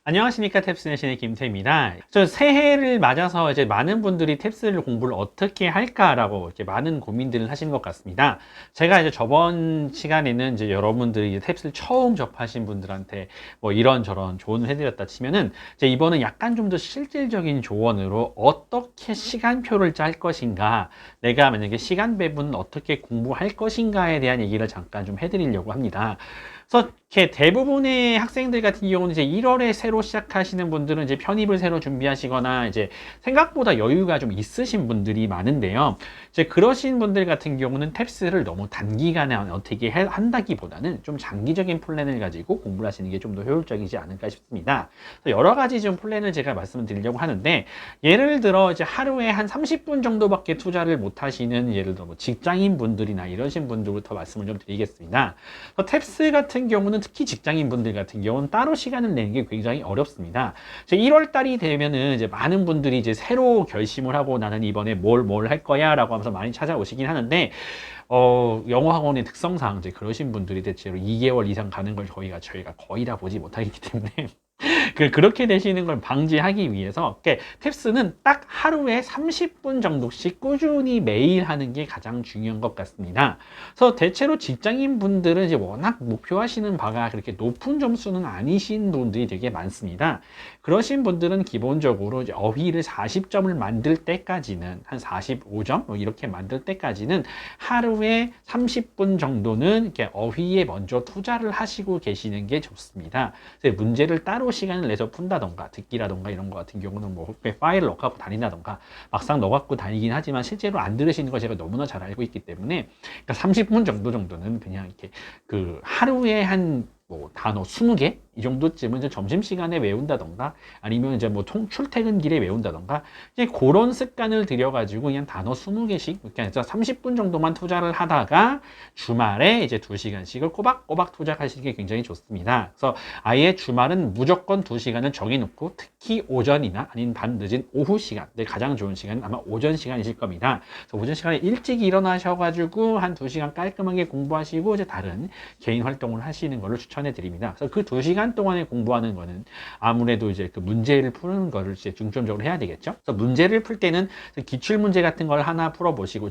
안녕하십니까. 탭스내신의 김태입니다. 저 새해를 맞아서 이제 많은 분들이 탭스를 공부를 어떻게 할까라고 이렇게 많은 고민들을 하시는 것 같습니다. 제가 이제 저번 시간에는 이제 여러분들이 탭스를 처음 접하신 분들한테 뭐 이런저런 조언을 해드렸다 치면은 이제 이번은 약간 좀 더 실질적인 조언으로 어떻게 시간표를 짤 것인가, 내가 만약에 시간 배분은 어떻게 공부할 것인가에 대한 얘기를 잠깐 좀 해드리려고 합니다. 그래서 이렇게 대부분의 학생들 같은 경우는 이제 1월에 새로 시작하시는 분들은 이제 편입을 새로 준비하시거나 이제 생각보다 여유가 좀 있으신 분들이 많은데요. 이제 그러신 분들 같은 경우는 탭스를 너무 단기간에 어떻게 한다기보다는 좀 장기적인 플랜을 가지고 공부를 하시는 게 좀 더 효율적이지 않을까 싶습니다. 여러 가지 좀 플랜을 제가 말씀을 드리려고 하는데, 예를 들어 이제 하루에 한 30분 정도밖에 투자를 못 하시는, 예를 들어 뭐 직장인 분들이나 이러신 분들부터 말씀을 좀 드리겠습니다. 탭스 같은 경우는 특히 직장인 분들 같은 경우는 따로 시간을 내는 게 굉장히 어렵습니다. 1월 달이 되면은 이제 많은 분들이 이제 새로 결심을 하고, 나는 이번에 뭘 할 거야 라고 하면서 많이 찾아오시긴 하는데, 영어 학원의 특성상 이제 그러신 분들이 대체로 2개월 이상 가는 걸 저희가 거의 다 보지 못하기 때문에 그렇게 되시는 걸 방지하기 위해서 탭스는 딱 하루에 30분 정도씩 꾸준히 매일 하는 게 가장 중요한 것 같습니다. 그래서 대체로 직장인 분들은 이제 워낙 목표하시는 바가 그렇게 높은 점수는 아니신 분들이 되게 많습니다. 그러신 분들은 기본적으로 이제 어휘를 40점을 만들 때까지는, 한 45점 뭐 이렇게 만들 때까지는 하루에 30분 정도는 이렇게 어휘에 먼저 투자를 하시고 계시는 게 좋습니다. 그래서 문제를 따로 시간을 내서 푼다던가 듣기라던가 이런 거 같은 경우는 뭐 파일을 넣어갖고 다닌다던가, 막상 넣어갖고 다니긴 하지만 실제로 안 들으시는 거 제가 너무나 잘 알고 있기 때문에, 그러니까 30분 정도는 그냥 이렇게 하루에 한 뭐 단어 20개 이 정도쯤은 이제 점심시간에 외운다던가, 아니면 이제 뭐 출퇴근길에 외운다던가, 이제 그런 습관을 들여가지고 그냥 단어 20개씩 그냥 30분 정도만 투자를 하다가 주말에 이제 2시간씩을 꼬박꼬박 투자하시는 게 굉장히 좋습니다. 그래서 아예 주말은 무조건 2시간을 정해놓고, 특히 오전이나 아니면 밤 늦은 오후 시간, 가장 좋은 시간은 아마 오전 시간이실 겁니다. 그래서 오전 시간에 일찍 일어나셔가지고 한 2시간 깔끔하게 공부하시고 이제 다른 개인 활동을 하시는 걸로 추천해 드립니다. 그래서 그 2시간 동안에 공부하는 거는 아무래도 이제 그 문제를 푸는 거를 이제 중점적으로 해야 되겠죠. 그래서 문제를 풀 때는 기출 문제 같은 걸 하나 풀어보시고,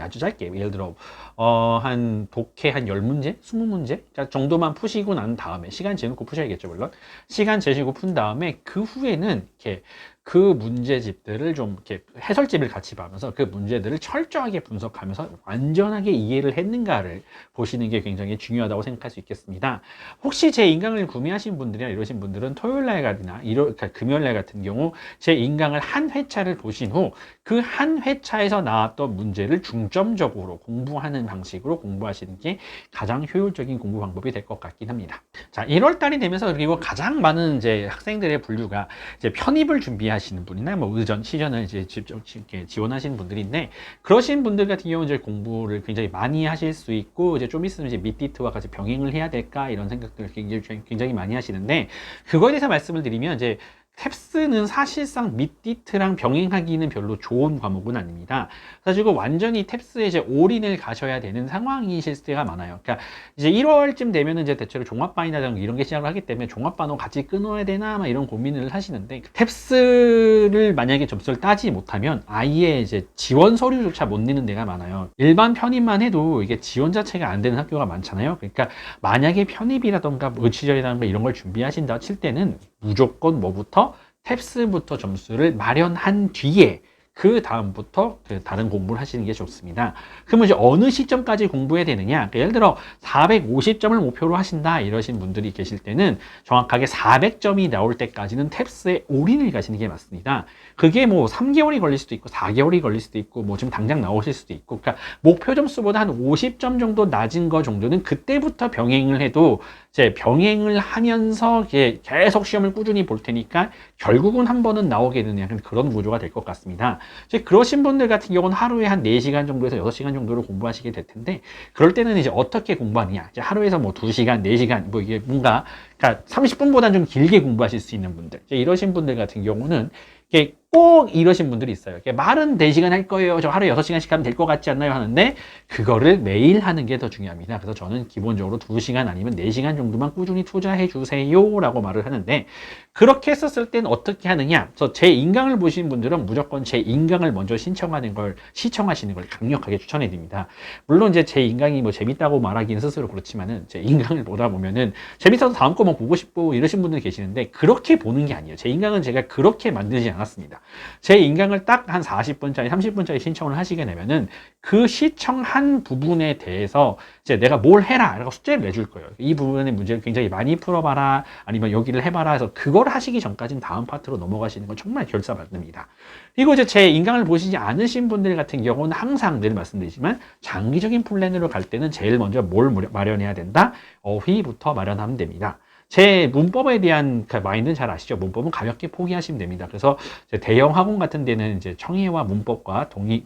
아주 짧게, 예를 들어 한 독해 한 10문제, 20문제 정도만 푸시고 난 다음에, 시간 재놓고 푸셔야겠죠, 물론. 시간 재시고 푼 다음에 그 후에는 이렇게 그 문제집들을 좀 이렇게 해설집을 같이 봐면서 그 문제들을 철저하게 분석하면서 완전하게 이해를 했는가를 보시는 게 굉장히 중요하다고 생각할 수 있겠습니다. 혹시 제 인강을 구매하신 분들이나 이러신 분들은 토요일날이나 그러니까 금요일날 같은 경우 제 인강을 한 회차를 보신 후 그 한 회차에서 나왔던 문제를 중점적으로 공부하는 방식으로 공부하시는 게 가장 효율적인 공부 방법이 될 것 같긴 합니다. 자, 1월 달이 되면서, 그리고 가장 많은 이제 학생들의 분류가 이제 편입을 준비하시는 분이나 뭐 시전을 이제 직접 지원하시는 분들인데, 그러신 분들 같은 경우는 이제 공부를 굉장히 많이 하실 수 있고, 이제 좀 있으면 이제 미디트와 같이 병행을 해야 될까 이런 생각들을 굉장히 많이 하시는데, 그거에 대해서 말씀을 드리면, 이제 탭스는 사실상 미디트랑 병행하기는 별로 좋은 과목은 아닙니다. 그래가지고 완전히 탭스에 이제 올인을 가셔야 되는 상황이실 때가 많아요. 그러니까 이제 1월쯤 되면은 이제 대체로 종합반이나 이런 게 시작을 하기 때문에 종합반도 같이 끊어야 되나 막 이런 고민을 하시는데, 탭스를 만약에 점수를 따지 못하면 아예 이제 지원 서류조차 못 내는 데가 많아요. 일반 편입만 해도 이게 지원 자체가 안 되는 학교가 많잖아요. 그러니까 만약에 편입이라던가 의치절이라던가 이런 걸 준비하신다 칠 때는 무조건 뭐부터 탭스부터 점수를 마련한 뒤에 그 다음부터 다른 공부를 하시는 게 좋습니다. 그러면 이제 어느 시점까지 공부해야 되느냐? 예를 들어 450점을 목표로 하신다 이러신 분들이 계실 때는 정확하게 400점이 나올 때까지는 탭스에 올인을 가시는 게 맞습니다. 그게 뭐 3개월이 걸릴 수도 있고 4개월이 걸릴 수도 있고 뭐 지금 당장 나오실 수도 있고, 그러니까 목표 점수보다 한 50점 정도 낮은 거 정도는 그때부터 병행을 해도, 이제 병행을 하면서 계속 시험을 꾸준히 볼 테니까 결국은 한 번은 나오게 되는 그런 구조가 될 것 같습니다. 이제 그러신 분들 같은 경우는 하루에 한 4시간 정도에서 6시간 정도를 공부하시게 될 텐데, 그럴 때는 이제 어떻게 공부하느냐, 이제 하루에서 뭐 2시간, 4시간 뭐 이게 뭔가 그러니까 30분보다는 좀 길게 공부하실 수 있는 분들, 이제 이러신 분들 같은 경우는 이게 꼭 이러신 분들이 있어요. 말은 4시간 할 거예요. 저 하루에 6시간씩 하면 될 것 같지 않나요? 하는데 그거를 매일 하는 게 더 중요합니다. 그래서 저는 기본적으로 2시간 아니면 4시간 정도만 꾸준히 투자해 주세요 라고 말을 하는데, 그렇게 했었을 때는 어떻게 하느냐. 그래서 제 인강을 보신 분들은 무조건 제 인강을 먼저 시청하시는 걸 강력하게 추천해 드립니다. 물론 이제 제 인강이 뭐 재밌다고 말하기는 스스로 그렇지만은, 제 인강을 보다 보면은 재밌어서 다음 거만 보고 싶고 이러신 분들 계시는데, 그렇게 보는 게 아니에요. 제 인강은 제가 그렇게 만들지 않았습니다. 제 인강을 딱 한 40분짜리, 30분짜리 신청을 하시게 되면은 그 시청한 부분에 대해서 이제 내가 뭘 해라 라고 숙제를 내줄 거예요. 이 부분의 문제를 굉장히 많이 풀어봐라, 아니면 여기를 해봐라 해서 그걸 하시기 전까지는 다음 파트로 넘어가시는 건 정말 결사반듭니다. 그리고 이제 제 인강을 보시지 않으신 분들 같은 경우는 항상 늘 말씀드리지만, 장기적인 플랜으로 갈 때는 제일 먼저 뭘 마련해야 된다? 어휘부터 마련하면 됩니다. 제 문법에 대한 마인드는 잘 아시죠? 문법은 가볍게 포기하시면 됩니다. 그래서 대형 학원 같은 데는 이제 청해와 문법과 독해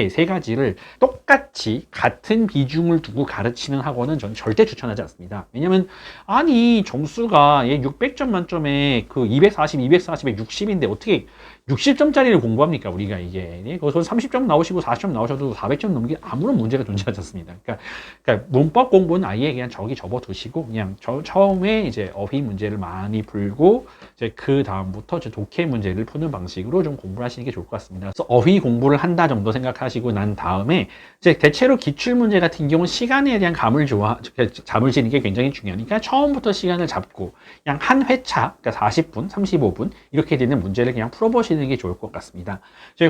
3가지를 똑같이 같은 비중을 두고 가르치는 학원은 저는 절대 추천하지 않습니다. 왜냐면, 아니, 점수가 600점 만점에 그 240, 240에 60인데 어떻게 60점짜리를 공부합니까? 우리가 이게. 거기서 30점 나오시고 40점 나오셔도 400점 넘게 아무런 문제가 존재하지 않습니다. 그러니까 문법 공부는 아예 그냥 저기 접어두시고, 그냥 처음에 이제 어휘 문제를 많이 풀고, 이제 그 다음부터 이제 독해 문제를 푸는 방식으로 좀 공부를 하시는 게 좋을 것 같습니다. 그래서 어휘 공부를 한다 정도 생각하시고 난 다음에, 이제 대체로 기출 문제 같은 경우는 시간에 대한 감을 잡을 수 있는 게 굉장히 중요하니까 처음부터 시간을 잡고 그냥 한 회차, 그러니까 40분, 35분 이렇게 되는 문제를 그냥 풀어보시는 게 좋을 것 같습니다.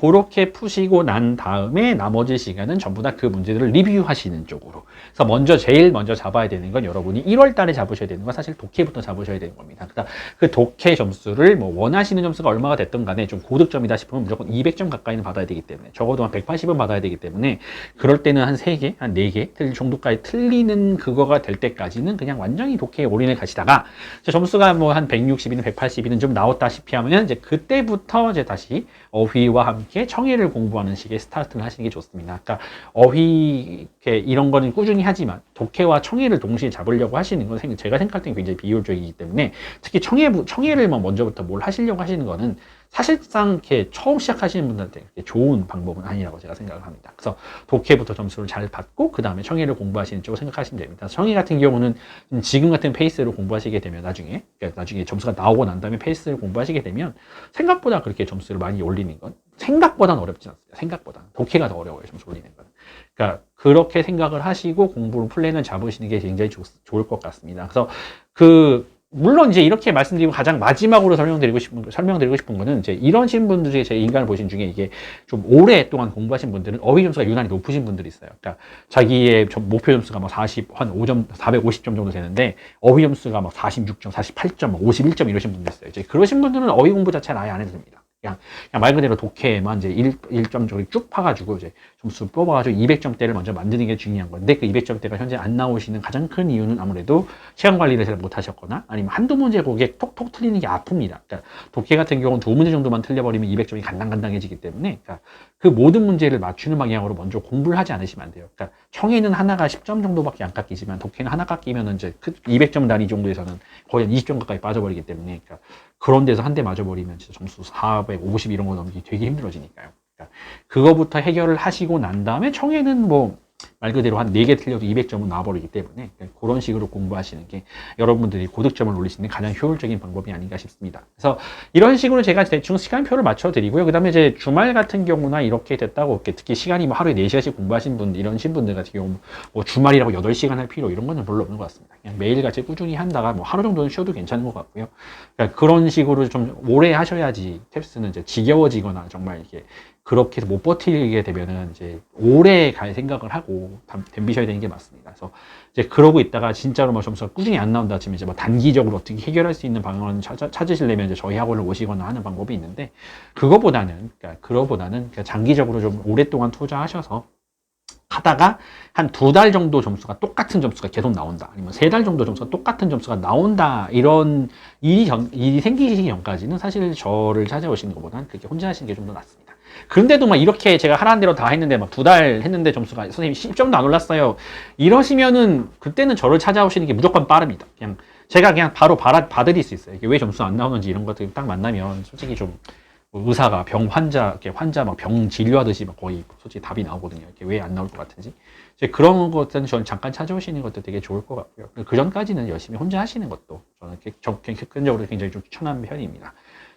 그렇게 푸시고 난 다음에 나머지 시간은 전부 다 그 문제들을 리뷰하시는 쪽으로. 그래서 제일 먼저 잡아야 되는 건, 여러분이 1월 달에 잡으셔야 되는 건 사실 독해부터 잡으셔야 되는 겁니다. 그러니까 그 독해 점수를 뭐 원하시는 점수가 얼마가 됐든 간에 좀 고득점이다 싶으면 무조건 200점 가까이는 받아야 되기 때문에, 적어도 한 180은 받아야 되기 때문에, 그럴 때는 한 3개, 한 4개 정도까지 틀리는 그거가 될 때까지는 그냥 완전히 독해에 올인을 가시다가, 점수가 뭐 한 160이든 180이든 좀 나왔다시피 하면 이제 그때부터 이제 다시 어휘와 함께 청해를 공부하는 식의 스타트를 하시는 게 좋습니다. 그러니까 어휘 이런 거는 꾸준히 하지만 독해와 청해를 동시에 잡으려고 하시는 건 제가 생각할 때는 굉장히 비효율적이기 때문에, 특히 청해를 먼저부터 뭘 하시려고 하시는 거는 사실상 이렇게 처음 시작하시는 분들한테 좋은 방법은 아니라고 제가 생각을 합니다. 그래서 독해부터 점수를 잘 받고 그 다음에 청해를 공부하시는 쪽으로 생각하시면 됩니다. 청해 같은 경우는 지금 같은 페이스로 공부하시게 되면 나중에 점수가 나오고 난 다음에 페이스를 공부하시게 되면 생각보다 그렇게 점수를 많이 올리는 건 생각보다는 어렵지 않습니다. 생각보다는 독해가 더 어려워요, 점수 올리는 건. 그러니까 그렇게 생각을 하시고 공부를 플랜을 잡으시는 게 굉장히 좋을 것 같습니다. 그래서 물론 이제 이렇게 말씀드리고 가장 마지막으로 설명드리고 싶은 거는, 이제 이러신 분들이 제 인간을 보신 중에 이게 좀 오랫동안 공부하신 분들은 어휘 점수가 유난히 높으신 분들이 있어요. 그러니까 자기의 목표 점수가 막 450점 정도 되는데 어휘 점수가 막 46점, 48점, 51점 이러신 분들 있어요. 이제 그러신 분들은 어휘 공부 자체는 아예 안 해도 됩니다. 그냥 말 그대로 독해만 이제 1점 쪽으로 쭉 파가지고 이제 점수 뽑아가지고 200점대를 먼저 만드는 게 중요한 건데, 그 200점대가 현재 안 나오시는 가장 큰 이유는 아무래도 시간 관리를 잘 못하셨거나, 아니면 한두 문제 고개 톡톡 틀리는 게 아픕니다. 그러니까 독해 같은 경우는 2문제 정도만 틀려버리면 200점이 간당간당해지기 때문에, 그러니까 그 모든 문제를 맞추는 방향으로 먼저 공부를 하지 않으시면 안 돼요. 그러니까 청해는 하나가 10점 정도밖에 안 깎이지만 독해는 하나 깎이면은 이제 200점 단위 정도에서는 거의 한 20점 가까이 빠져버리기 때문에, 그러니까 그런 데서 한 대 맞아버리면 진짜 점수 450 이런 거 넘기기 되게 힘들어지니까요. 그러니까 그거부터 해결을 하시고 난 다음에 청해는 뭐 말 그대로 한 4개 틀려도 200점은 나와버리기 때문에, 그런 식으로 공부하시는 게 여러분들이 고득점을 올리시는 가장 효율적인 방법이 아닌가 싶습니다. 그래서 이런 식으로 제가 대충 시간표를 맞춰드리고요. 그 다음에 이제 주말 같은 경우나 이렇게 됐다고, 특히 시간이 뭐 하루에 4시간씩 공부하신 분들, 이런 분들 같은 경우 뭐 주말이라고 8시간 할 필요 이런 거는 별로 없는 것 같습니다. 그냥 매일같이 꾸준히 한다가 뭐 하루 정도는 쉬어도 괜찮은 것 같고요. 그러니까 그런 식으로 좀 오래 하셔야지 탭스는 이제 지겨워지거나 정말 이렇게 그렇게 해서 못 버티게 되면은 이제 오래 갈 생각을 하고 덤비셔야 되는 게 맞습니다. 그래서 이제 그러고 있다가 진짜로 뭐 점수가 꾸준히 안 나온다 치면 이제 뭐 단기적으로 어떻게 해결할 수 있는 방안을 찾으시려면 이제 저희 학원을 오시거나 하는 방법이 있는데, 그거보다는 장기적으로 좀 오랫동안 투자하셔서 하다가 한 2달 정도 점수가 똑같은 점수가 계속 나온다, 아니면 3달 정도 점수가 똑같은 점수가 나온다, 이런 일이 생기시기 전까지는 사실 저를 찾아오시는 것보다는 그렇게 혼자 하시는 게 좀 더 낫습니다. 그런데도 막 이렇게 제가 하라는 대로 다 했는데 막 2달 했는데 점수가 선생님 10점도 안 올랐어요, 이러시면은 그때는 저를 찾아오시는 게 무조건 빠릅니다. 그냥 제가 그냥 바로 봐드릴 수 있어요. 이게 왜 점수 안 나오는지 이런 것들 딱 만나면 솔직히 좀 의사가 환자 막 병 진료하듯이 막 거의 솔직히 답이 나오거든요. 이렇게 왜 안 나올 것 같은지. 이제 그런 것들은 저는 잠깐 찾아오시는 것도 되게 좋을 것 같고요. 그 전까지는 열심히 혼자 하시는 것도 저는 객관적으로 굉장히 좀 추천하는 편입니다.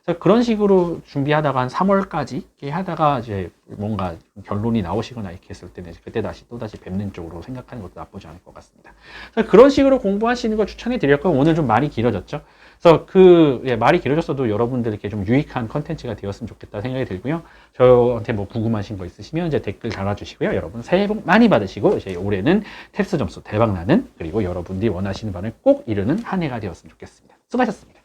그래서 그런 식으로 준비하다가 한 3월까지 이렇게 하다가 이제 뭔가 결론이 나오시거나 이렇게 했을 때는 그때 또다시 뵙는 쪽으로 생각하는 것도 나쁘지 않을 것 같습니다. 그래서 그런 식으로 공부하시는 걸 추천해 드렸고, 오늘 좀 말이 길어졌죠. 그래서 말이 길어졌어도 여러분들에게 좀 유익한 컨텐츠가 되었으면 좋겠다 생각이 들고요. 저한테 뭐 궁금하신 거 있으시면 이제 댓글 달아주시고요. 여러분 새해 복 많이 받으시고, 이제 올해는 탭스 점수 대박 나는, 그리고 여러분들이 원하시는 바를 꼭 이루는 한 해가 되었으면 좋겠습니다. 수고하셨습니다.